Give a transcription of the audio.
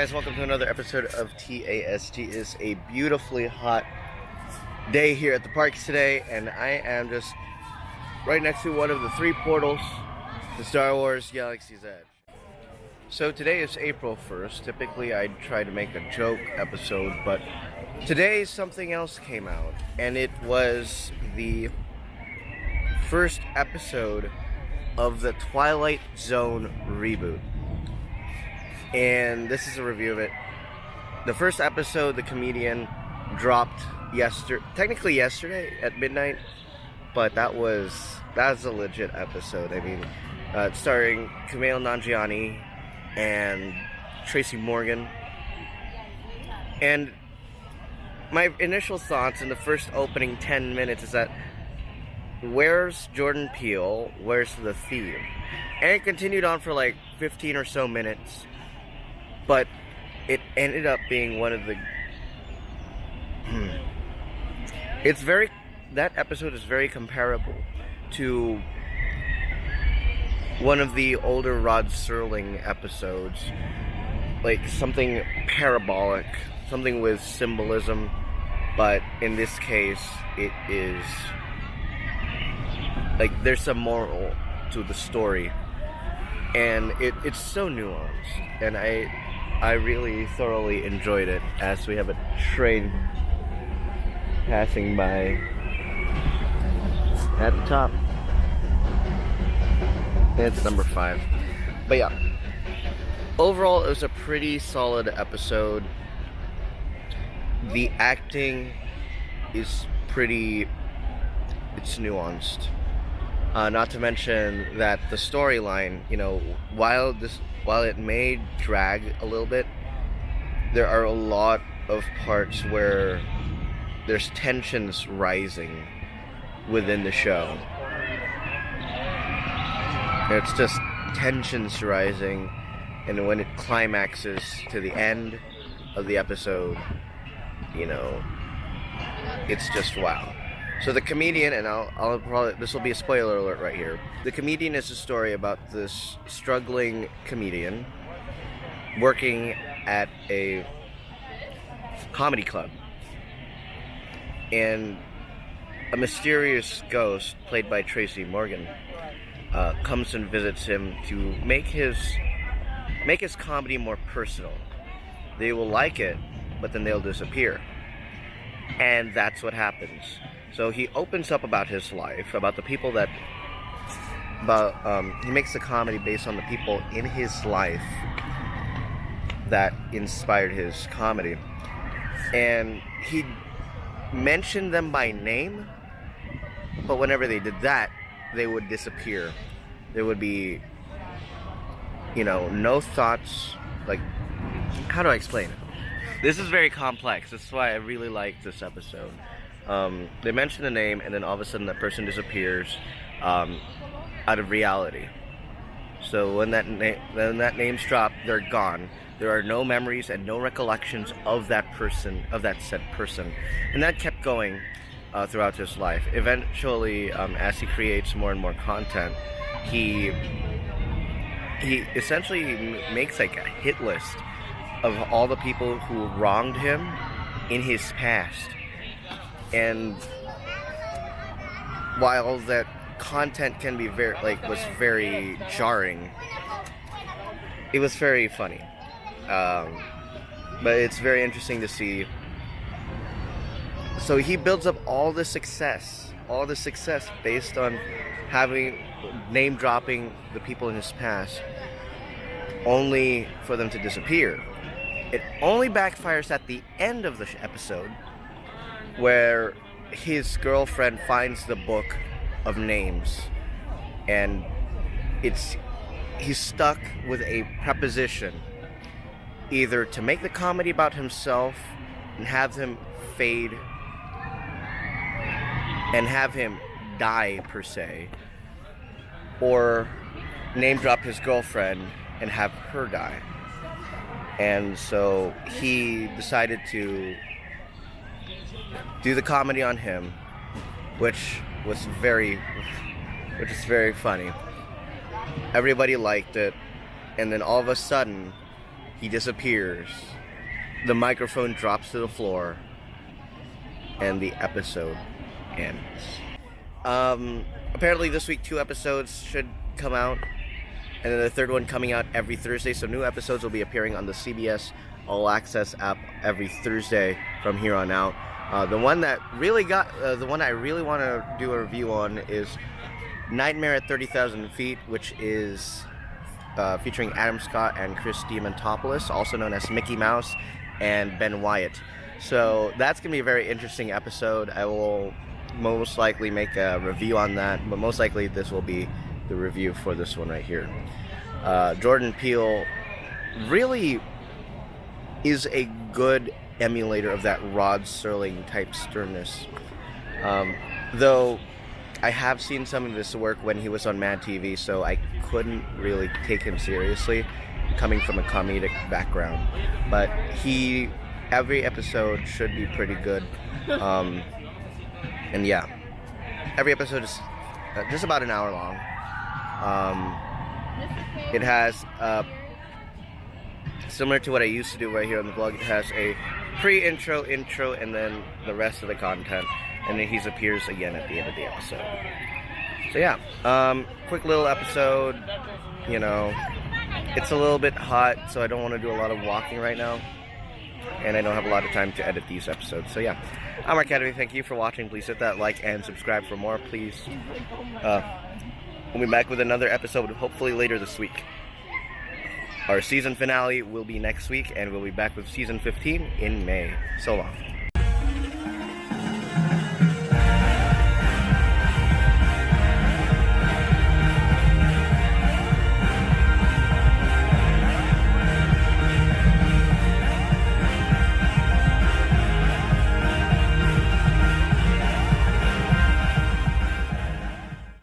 guys, welcome to another episode of TAST. It is a beautifully hot day here at the parks today, and I am just right next to one of the three portals to Star Wars Galaxy's Edge. So today is April 1st. Typically I'd try to make a joke episode, but today something else came out, and it was the first episode of the Twilight Zone reboot. And this is a review of it. The first episode, the comedian dropped technically yesterday at midnight, but that's a legit episode. I mean, it's starring Kumail Nanjiani and Tracy Morgan. And my initial thoughts in the first opening 10 minutes is that, where's Jordan Peele? Where's the theme? And it continued on for like 15 or so minutes. But it ended up being one of the... That episode is very comparable to one of the older Rod Serling episodes. Like something parabolic, something with symbolism. But in this case, it is... like, there's some moral to the story. And it's so nuanced. And I really thoroughly enjoyed it, as we have a train passing by at the top. It's number 5. But yeah, overall it was a pretty solid episode. The acting is it's nuanced. Not to mention that the storyline, while it may drag a little bit, there are a lot of parts where there's tensions rising within the show. It's just tensions rising, and when it climaxes to the end of the episode, it's just wow. So the comedian, and I'll probably, this will be a spoiler alert right here. The comedian is a story about this struggling comedian working at a comedy club. And a mysterious ghost, played by Tracy Morgan, comes and visits him to make his comedy more personal. They will like it, but then they'll disappear. And that's what happens. So he opens up about his life, about the people he makes the comedy based on the people in his life that inspired his comedy. And he mentioned them by name, but whenever they did that, they would disappear. There would be, no thoughts. Like, how do I explain it? This is very complex. That's why I really like this episode. They mention the name, and then all of a sudden that person disappears out of reality. So when that name's dropped, they're gone. There are no memories and no recollections of that person, of that said person. And that kept going throughout his life. Eventually, as he creates more and more content, he essentially makes like a hit list of all the people who wronged him in his past. And while that content can be was very jarring, it was very funny. But it's very interesting to see. So he builds up all the success based on name dropping the people in his past, only for them to disappear. It only backfires at the end of the episode, where his girlfriend finds the book of names, and he's stuck with a preposition, either to make the comedy about himself and have him fade and have him die per se, or name drop his girlfriend and have her die. And so he decided to do the comedy on him, which is very funny. Everybody liked it, and then all of a sudden he disappears, the microphone drops to the floor, and the episode ends. Apparently this week 2 episodes should come out, and then the third one coming out every Thursday. So new episodes will be appearing on the CBS All Access app every Thursday from here on out. The one that really the one I really want to do a review on is Nightmare at 30,000 Feet, which is featuring Adam Scott and Chris Diamantopoulos, also known as Mickey Mouse, and Ben Wyatt. So that's going to be a very interesting episode. I will most likely make a review on that, but most likely this will be the review for this one right here. Jordan Peele really is a good emulator of that Rod Serling type sternness. Though I have seen some of his work when he was on Mad TV, so I couldn't really take him seriously, coming from a comedic background. But every episode should be pretty good. And yeah, every episode is just about an hour long. It has, similar to what I used to do right here on the vlog, it has a pre-intro, intro, and then the rest of the content. And then he appears again at the end of the episode. So yeah, quick little episode. You know, it's a little bit hot, so I don't want to do a lot of walking right now. And I don't have a lot of time to edit these episodes. So yeah, I'm Mark Academy. Thank you for watching. Please hit that like and subscribe for more, please. We'll be back with another episode, hopefully later this week. Our season finale will be next week, and we'll be back with season 15 in May. So long.